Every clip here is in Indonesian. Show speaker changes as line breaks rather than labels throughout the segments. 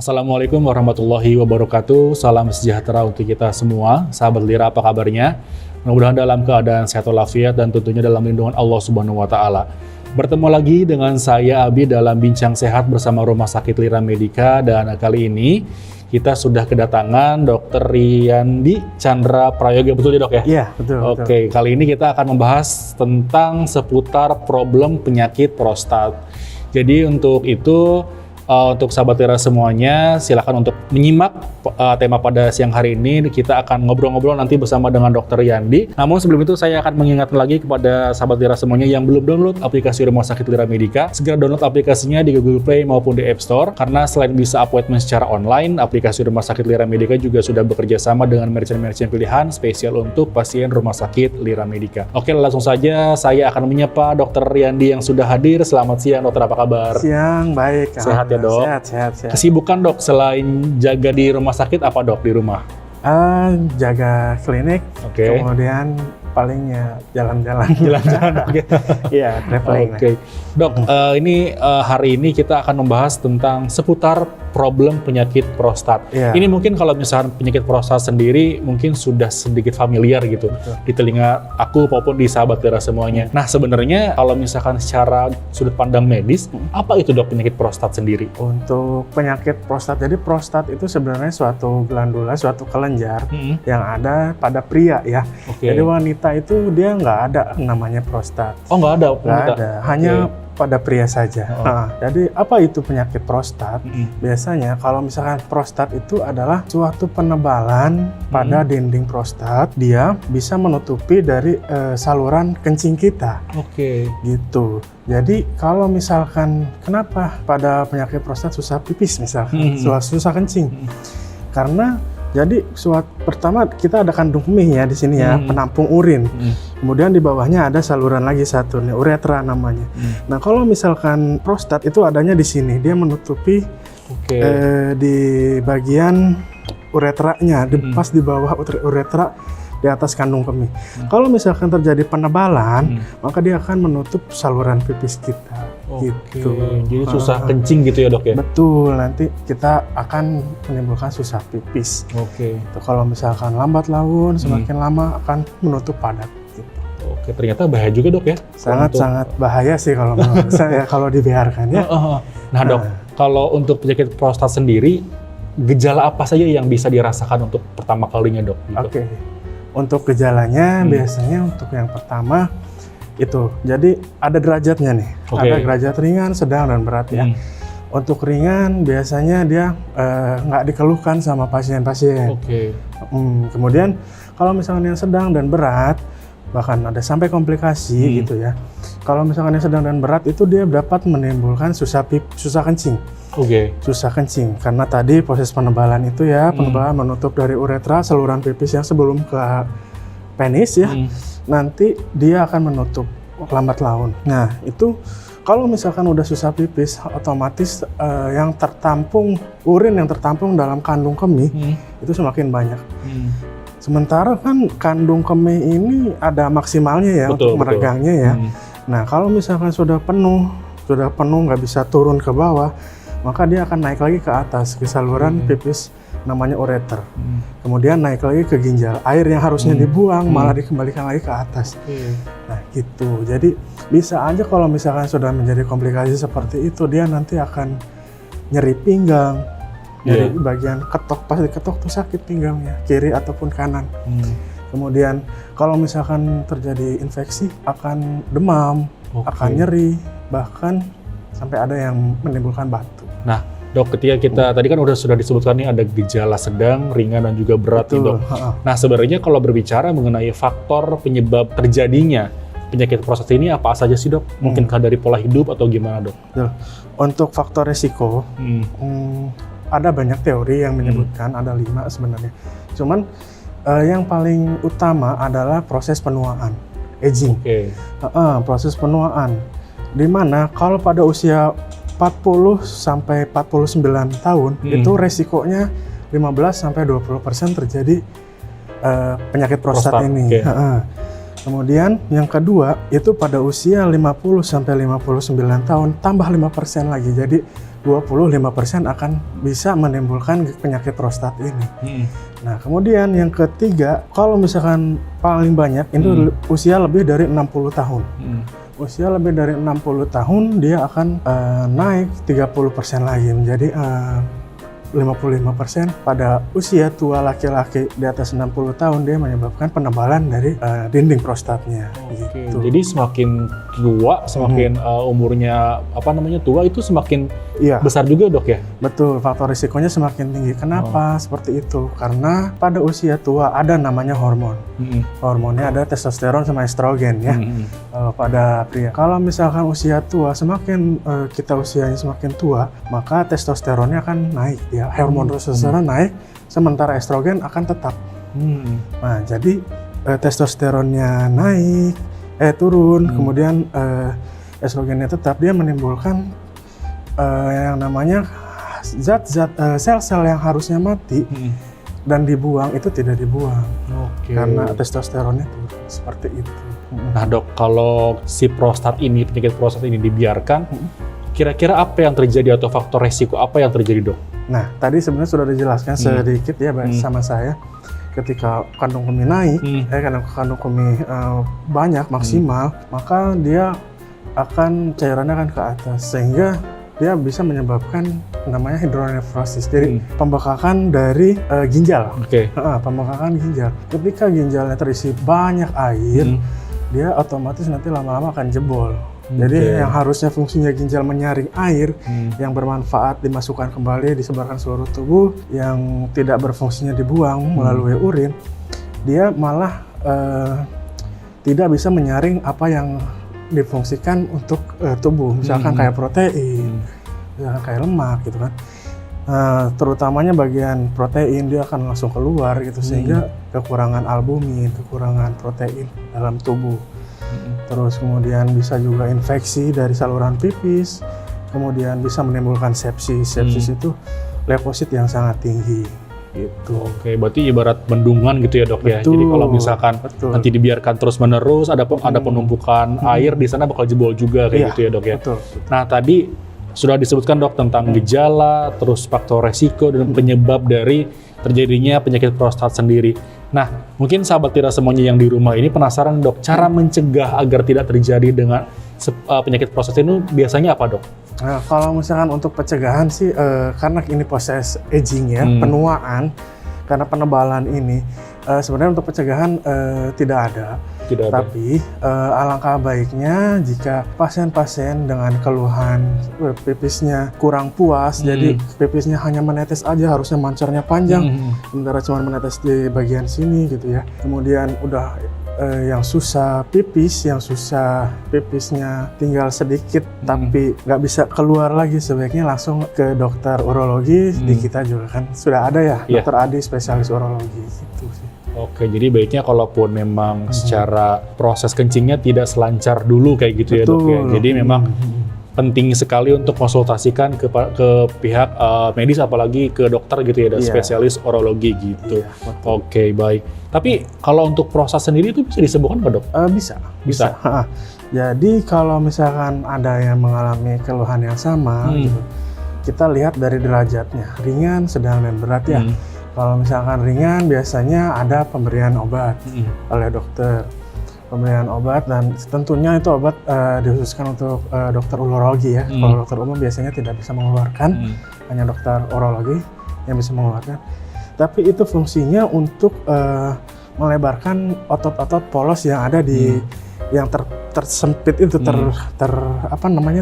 Assalamualaikum warahmatullahi wabarakatuh. Salam sejahtera untuk kita semua. Sahabat Lira, apa kabarnya? Mudah-mudahan dalam keadaan sehat walafiat dan tentunya dalam lindungan Allah Subhanahu wa Ta'ala. Bertemu lagi dengan saya Abi dalam Bincang Sehat bersama Rumah Sakit Lira Medica, dan kali ini kita sudah kedatangan Dr. Riyandi Chandra Prayoga, betul ya dok ya?
Iya, betul.
Oke, kali ini kita akan membahas tentang seputar problem penyakit prostat. Jadi untuk itu, untuk sahabat Lira semuanya, silakan untuk menyimak tema pada siang hari ini. Kita akan ngobrol-ngobrol nanti bersama dengan Dr. Riyandi. Namun sebelum itu saya akan mengingatkan lagi kepada sahabat Lira semuanya yang belum download aplikasi Rumah Sakit Lira Medica, segera download aplikasinya di Google Play maupun di App Store. Karena selain bisa appointment secara online, aplikasi Rumah Sakit Lira Medica juga sudah bekerja sama dengan merchant-merchant pilihan spesial untuk pasien Rumah Sakit Lira Medica. Oke, langsung saja saya akan menyapa Dr. Riyandi yang sudah hadir. Selamat siang dokter, apa kabar?
Siang, baik.
Sehat ya dok?
Sehat.
Kesibukan dok, selain jaga di rumah sakit, apa dok di rumah?
Jaga klinik, kemudian palingnya jalan-jalan.
Jalan-jalan, oke.
Iya, traveling.
Oke. Dok, ini hari ini kita akan membahas tentang seputar problem penyakit prostat.
Iya.
Ini mungkin kalau misalkan penyakit prostat sendiri mungkin sudah sedikit familiar gitu.
Betul.
Di telinga aku maupun di sahabat Lira semuanya. Nah, sebenarnya kalau misalkan secara sudut pandang medis, apa itu dok penyakit prostat sendiri?
Untuk penyakit prostat, jadi prostat itu sebenarnya suatu glandula, suatu kelenjar yang ada pada pria ya.
Oke.
Jadi wanita itu dia nggak ada namanya prostat.
Oh, nggak ada?
Nggak ada, hanya pada pria saja. Jadi apa itu penyakit prostat? Biasanya kalau misalkan prostat itu adalah suatu penebalan pada dinding prostat, dia bisa menutupi dari saluran kencing kita.
Oke.
Gitu. Jadi kalau misalkan kenapa pada penyakit prostat susah pipis misalkan, susah kencing? Karena jadi pertama kita ada kandung kemih ya di sini ya, penampung urin. Kemudian di bawahnya ada saluran lagi satu nih, uretra namanya. Nah, kalau misalkan prostat itu adanya di sini, dia menutupi di bagian uretranya, pas di bawah uretra di atas kandung kemih. Kalau misalkan terjadi penebalan, maka dia akan menutup saluran pipis kita. Gitu.
Jadi susah kencing gitu ya dok ya?
Betul, nanti kita akan menimbulkan susah pipis. Kalau misalkan lambat laun, semakin lama akan menutup padat. Gitu.
Oke, ternyata bahaya juga dok ya?
Sangat bahaya sih kalau menurut saya kalau dibiarkan ya.
Nah dok, kalau untuk penyakit prostat sendiri, gejala apa saja yang bisa dirasakan untuk pertama kalinya dok? Gitu?
Untuk gejalanya biasanya untuk yang pertama itu, jadi ada derajatnya nih, ada derajat ringan, sedang, dan berat ya. Untuk ringan biasanya dia nggak dikeluhkan sama pasien-pasien. Kemudian kalau misalnya yang sedang dan berat, bahkan ada sampai komplikasi gitu ya. Kalau misalkan yang sedang dan berat itu dia dapat menimbulkan susah kencing. Susah kencing karena tadi proses penebalan itu ya, penebalan menutup dari uretra, saluran pipis yang sebelum ke penis ya. Nanti dia akan menutup lambat laun. Nah, itu kalau misalkan udah susah pipis, otomatis yang tertampung, urin yang tertampung dalam kandung kemih itu semakin banyak. Sementara kan kandung kemih ini ada maksimalnya ya, untuk meregangnya ya. Nah, kalau misalkan sudah penuh nggak bisa turun ke bawah, maka dia akan naik lagi ke atas, ke saluran pipis namanya ureter. Kemudian naik lagi ke ginjal. Air yang harusnya dibuang malah dikembalikan lagi ke atas. Nah gitu. Jadi bisa aja kalau misalkan sudah menjadi komplikasi seperti itu, dia nanti akan nyeri pinggang. Jadi bagian ketok, pas diketok tuh sakit pinggangnya, kiri ataupun kanan. Kemudian kalau misalkan terjadi infeksi, akan demam, akan nyeri, bahkan sampai ada yang menimbulkan batu.
Nah dok, ketika kita tadi kan sudah disebutkan nih ada gejala sedang, ringan, dan juga berat nih dok. Nah sebenarnya kalau berbicara mengenai faktor penyebab terjadinya penyakit prostat ini apa saja sih dok? Mungkinkah dari pola hidup atau gimana dok?
Untuk faktor resiko, ada banyak teori yang menyebutkan, ada 5 sebenarnya. Cuman yang paling utama adalah proses penuaan, aging. Proses penuaan, dimana kalau pada usia 40 sampai 49 tahun itu resikonya 15-20% terjadi penyakit prostat ini. Kemudian yang kedua itu pada usia 50 sampai 59 tahun tambah 5% lagi. Jadi 25% akan bisa menimbulkan penyakit prostat ini. Nah, kemudian yang ketiga, kalau misalkan paling banyak itu usia lebih dari 60 tahun. Usia lebih dari 60 tahun dia akan naik 30% lagi menjadi 55%. Pada usia tua laki-laki di atas 60 tahun dia menyebabkan penebalan dari dinding prostatnya. Gitu.
Jadi semakin tua, semakin umurnya tua itu semakin besar juga dok ya?
Betul, faktor risikonya semakin tinggi. Kenapa seperti itu? Karena pada usia tua ada namanya hormon. Hormonnya ada testosteron sama estrogen ya. Pada pria. Kalau misalkan usia tua, semakin kita usianya semakin tua, maka testosteronnya akan naik ya. Hormon testosteron naik, sementara estrogen akan tetap. Nah, jadi testosteronnya naik, turun, kemudian estrogennya tetap, dia menimbulkan yang namanya zat-zat sel-sel yang harusnya mati dan dibuang itu tidak dibuang karena testosteronnya turun, seperti itu.
Nah dok, kalau si penyakit prostat ini dibiarkan, kira-kira apa yang terjadi atau faktor resiko apa yang terjadi dok?
Nah, tadi sebenarnya sudah dijelaskan sedikit ya sama saya. Ketika kandung kemih naik, kandung kemih banyak maksimal, maka dia cairannya akan ke atas sehingga dia bisa menyebabkan namanya hidronefrosis. Jadi pembekakan dari ginjal. Pembekakan ginjal. Ketika ginjalnya terisi banyak air, dia otomatis nanti lama-lama akan jebol. Jadi yang harusnya fungsinya ginjal menyaring air yang bermanfaat dimasukkan kembali, disebarkan seluruh tubuh, yang tidak berfungsinya dibuang melalui urin, dia malah tidak bisa menyaring apa yang difungsikan untuk tubuh, misalkan kayak protein, misalkan kayak lemak gitu kan. Terutamanya bagian protein dia akan langsung keluar gitu, sehingga kekurangan albumin, kekurangan protein dalam tubuh. Terus kemudian bisa juga infeksi dari saluran pipis, kemudian bisa menimbulkan sepsis. Sepsis itu leukosit yang sangat tinggi gitu.
Oke, berarti ibarat bendungan gitu ya dok ya. Jadi kalau misalkan nanti dibiarkan terus-menerus ada penumpukan air di sana bakal jebol juga kayak gitu ya dok ya. Nah tadi sudah disebutkan dok tentang gejala, terus faktor resiko dan penyebab dari terjadinya penyakit prostat sendiri. Nah, mungkin sahabat Tira semuanya yang di rumah ini penasaran dok, cara mencegah agar tidak terjadi dengan penyakit prostat ini biasanya apa dok?
Nah, kalau misalkan untuk pencegahan sih, karena ini proses aging ya, penuaan, karena penebalan ini, sebenarnya untuk pencegahan tidak ada. Tapi alangkah baiknya jika pasien-pasien dengan keluhan pipisnya kurang puas, jadi pipisnya hanya menetes aja, harusnya mancarnya panjang, sementara cuma menetes di bagian sini gitu ya. Kemudian udah yang susah pipis, yang susah pipisnya tinggal sedikit tapi nggak bisa keluar lagi, sebaiknya langsung ke dokter urologi. Di kita juga kan sudah ada ya, dokter Adi spesialis urologi gitu sih.
Oke, jadi baiknya kalaupun memang secara proses kencingnya tidak selancar dulu kayak gitu ya dok ya. Jadi memang penting sekali untuk konsultasikan ke pihak medis, apalagi ke dokter gitu ya, dan spesialis urologi gitu. Oke, baik. Tapi kalau untuk proses sendiri itu bisa disembuhkan nggak dok? Bisa.
Jadi kalau misalkan ada yang mengalami keluhan yang sama, gitu, kita lihat dari derajatnya, ringan, sedang, dan berat ya. Kalau misalkan ringan, biasanya ada pemberian obat oleh dokter. Pemberian obat, dan tentunya itu obat dikhususkan untuk dokter urologi ya. Kalau dokter umum biasanya tidak bisa mengeluarkan, hanya dokter urologi yang bisa mengeluarkan. Tapi itu fungsinya untuk melebarkan otot-otot polos yang ada di yang tersempit itu,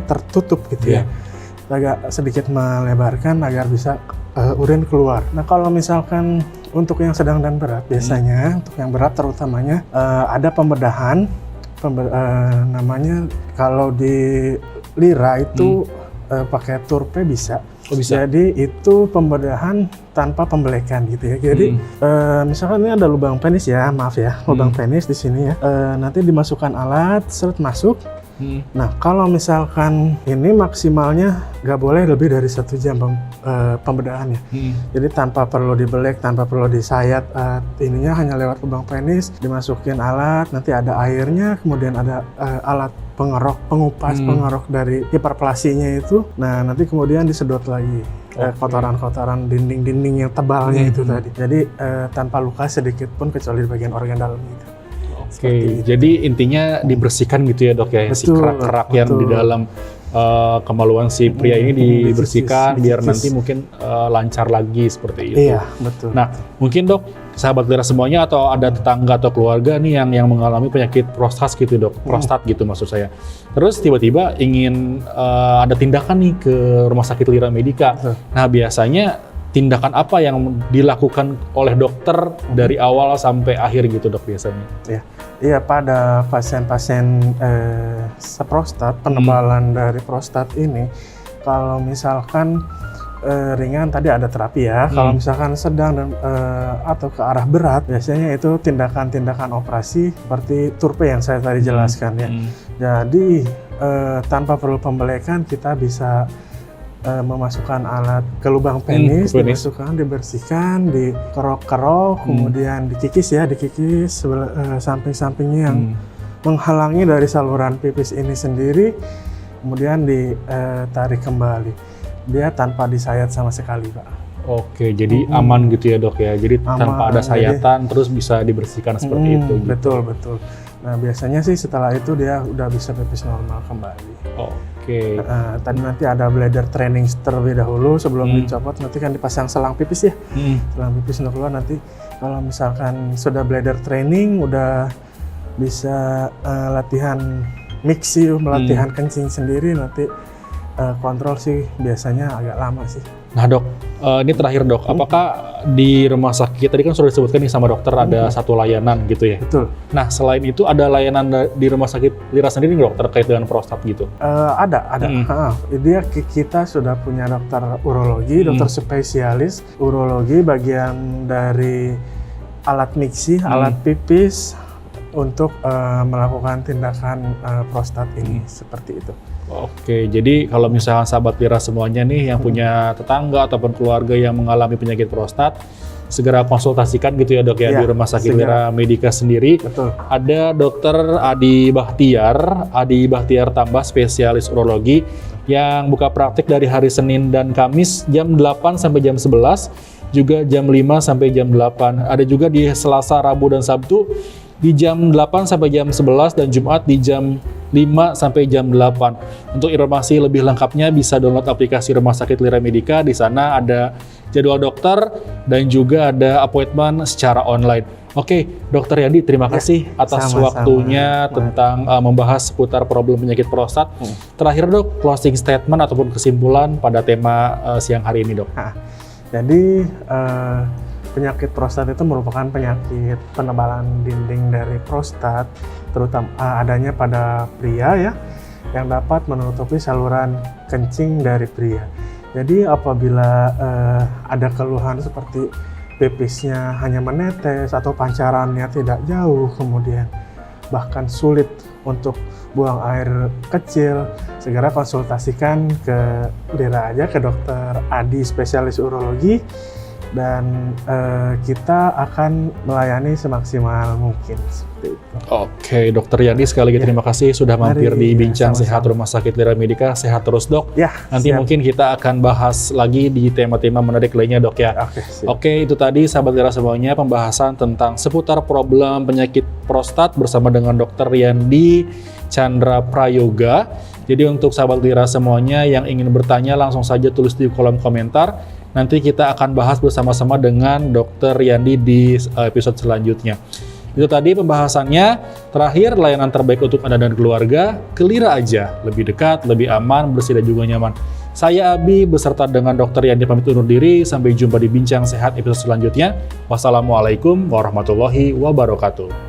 tertutup gitu ya. Agak sedikit melebarkan agar bisa urin keluar. Nah, kalau misalkan untuk yang sedang dan berat, biasanya untuk yang berat terutamanya ada pembedahan, namanya kalau di Lira itu pakai turpe bisa. Jadi itu pembedahan tanpa pembelekan gitu ya. Jadi misalkan ini ada lubang penis ya, maaf ya, lubang penis di sini ya. Nanti dimasukkan alat, masuk. Nah, kalau misalkan ini maksimalnya nggak boleh lebih dari 1 jam pembedahannya. Jadi tanpa perlu dibelek, tanpa perlu disayat, ininya hanya lewat lubang penis, dimasukin alat, nanti ada airnya, kemudian ada alat pengupas pengerok dari hiperplasinya itu. Nah, nanti kemudian disedot lagi kotoran-kotoran dinding-dinding yang tebalnya itu tadi. Jadi tanpa luka sedikit pun kecuali di bagian organ dalam itu.
Oke, jadi intinya dibersihkan gitu ya dok ya, si kerak-kerak yang di dalam kemaluan si pria ini dibersihkan biar nanti mungkin lancar lagi seperti itu.
Iya, betul.
Nah, mungkin dok, sahabat Lira semuanya atau ada tetangga atau keluarga nih yang mengalami penyakit prostat gitu dok, prostat gitu maksud saya. Terus tiba-tiba ingin ada tindakan nih ke Rumah Sakit Lira Medica. Nah, biasanya tindakan apa yang dilakukan oleh dokter dari awal sampai akhir gitu dok biasanya?
Iya, pada pasien-pasien prostat, penebalan dari prostat ini, kalau misalkan ringan tadi ada terapi ya, kalau misalkan sedang dan atau ke arah berat, biasanya itu tindakan-tindakan operasi seperti turpe yang saya tadi jelaskan ya. Jadi tanpa perlu pembelekan kita bisa memasukkan alat ke lubang penis, dimasukkan, dibersihkan, dikerok-kerok, kemudian dikikis samping-sampingnya yang menghalangi dari saluran pipis ini sendiri, kemudian ditarik kembali. Dia tanpa disayat sama sekali, Pak. Oke,
jadi aman gitu ya dok ya, jadi aman, tanpa ada sayatan, terus bisa dibersihkan seperti itu. Gitu.
Betul. Nah, biasanya sih setelah itu dia udah bisa pipis normal kembali.
Oke.
Tadi nanti ada bladder training terlebih dahulu sebelum dicopot, nanti kan dipasang selang pipis ya. Selang pipis untuk keluar nanti kalau misalkan sudah bladder training, udah bisa latihan mixi, latihan kencing sendiri, nanti kontrol sih biasanya agak lama sih.
Nah dok, ini terakhir dok, apakah di rumah sakit, tadi kan sudah disebutkan nih sama dokter ada satu layanan gitu ya?
Betul.
Nah selain itu ada layanan di rumah sakit Lira sendiri dok terkait dengan prostat gitu?
Ada. Kita sudah punya dokter urologi, dokter spesialis urologi bagian dari alat mixi, alat pipis untuk melakukan tindakan prostat ini seperti itu.
Oke, jadi kalau misalnya sahabat Lira semuanya nih yang punya tetangga ataupun keluarga yang mengalami penyakit prostat, segera konsultasikan gitu ya dok ya, di Rumah Sakit Lira Medica sendiri.
Betul.
Ada dokter Adi Bahtiar tambah spesialis urologi yang buka praktik dari hari Senin dan Kamis jam 8 sampai jam 11, juga jam 5 sampai jam 8. Ada juga di Selasa, Rabu, dan Sabtu di jam 8 sampai jam 11 dan Jumat di jam 5 sampai jam 8. Untuk informasi lebih lengkapnya bisa download aplikasi Rumah Sakit Lira Medica. Di sana ada jadwal dokter dan juga ada appointment secara online. Oke, Dokter Yandi, terima kasih atas waktunya tentang membahas seputar problem penyakit prostat. Terakhir dok, closing statement ataupun kesimpulan pada tema siang hari ini dok.
Jadi penyakit prostat itu merupakan penyakit penebalan dinding dari prostat, terutama adanya pada pria ya, yang dapat menutupi saluran kencing dari pria. Jadi apabila ada keluhan seperti pipisnya hanya menetes atau pancarannya tidak jauh, kemudian bahkan sulit untuk buang air kecil, segera konsultasikan ke Lira aja, ke Dokter Adi spesialis urologi. Dan kita akan melayani semaksimal mungkin seperti itu.
Oke, Dokter Yandi, sekali lagi terima kasih sudah mampir di Bincang Sehat Rumah Sakit Lira Medica. Sehat terus dok. Nanti mungkin kita akan bahas lagi di tema-tema menarik lainnya dok ya. Oke, itu tadi sahabat Lira semuanya pembahasan tentang seputar problem penyakit prostat bersama dengan Dokter Yandi Chandra Prayoga. Jadi untuk sahabat Lira semuanya yang ingin bertanya langsung saja tulis di kolom komentar. Nanti kita akan bahas bersama-sama dengan Dokter Yandi di episode selanjutnya. Itu tadi pembahasannya. Terakhir, layanan terbaik untuk Anda dan keluarga, ke Lira aja. Lebih dekat, lebih aman, bersih dan juga nyaman. Saya Abi beserta dengan Dokter Yandi pamit undur diri. Sampai jumpa di Bincang Sehat episode selanjutnya. Wassalamualaikum warahmatullahi wabarakatuh.